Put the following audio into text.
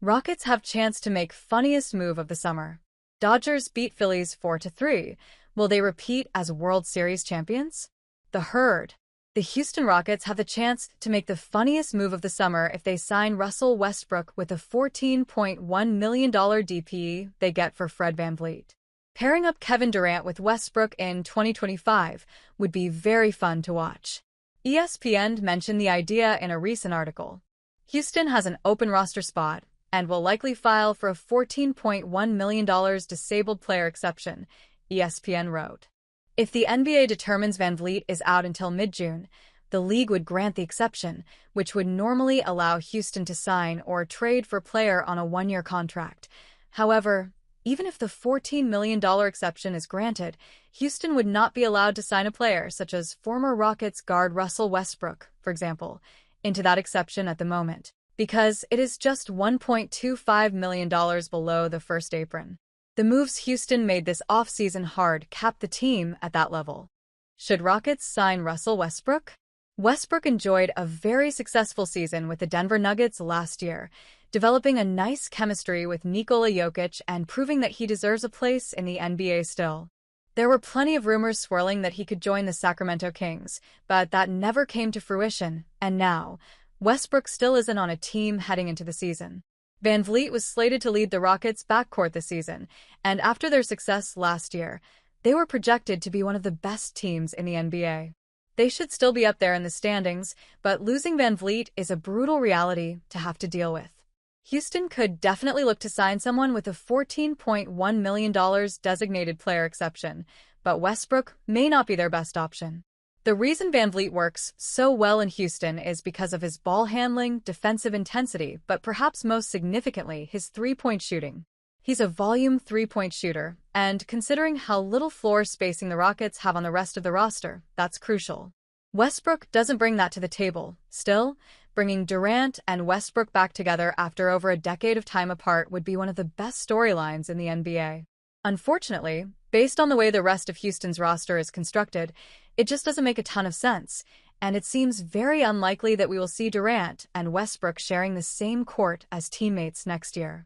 Rockets have chance to make funniest move of the summer. Dodgers beat Phillies 4-3. Will they repeat as World Series champions? The Herd. The Houston Rockets have the chance to make the funniest move of the summer if they sign Russell Westbrook with a $14.1 million DPE they get for Fred VanVleet. Pairing up Kevin Durant with Westbrook in 2025 would be very fun to watch. ESPN mentioned the idea in a recent article. Houston has an open roster spot and will likely file for a $14.1 million disabled player exception, ESPN wrote. If the NBA determines VanVleet is out until mid-June, the league would grant the exception, which would normally allow Houston to sign or trade for a player on a one-year contract. However, even if the $14 million exception is granted, Houston would not be allowed to sign a player such as former Rockets guard Russell Westbrook, for example, into that exception at the moment, because it is just $1.25 million below the first apron. The moves Houston made this offseason hard capped the team at that level. Should Rockets sign Russell Westbrook? Westbrook enjoyed a very successful season with the Denver Nuggets last year, developing a nice chemistry with Nikola Jokic and proving that he deserves a place in the NBA still. There were plenty of rumors swirling that he could join the Sacramento Kings, but that never came to fruition, and now, Westbrook still isn't on a team heading into the season. VanVleet was slated to lead the Rockets' backcourt this season, and after their success last year, they were projected to be one of the best teams in the NBA. They should still be up there in the standings, but losing VanVleet is a brutal reality to have to deal with. Houston could definitely look to sign someone with a $14.1 million designated player exception, but Westbrook may not be their best option. The reason VanVleet works so well in Houston is because of his ball handling, defensive intensity, but perhaps most significantly, his three-point shooting. He's a volume three-point shooter, and considering how little floor spacing the Rockets have on the rest of the roster, that's crucial. Westbrook doesn't bring that to the table. Still, bringing Durant and Westbrook back together after over a decade of time apart would be one of the best storylines in the NBA. Unfortunately, based on the way the rest of Houston's roster is constructed, it just doesn't make a ton of sense, and it seems very unlikely that we will see Durant and Westbrook sharing the same court as teammates next year.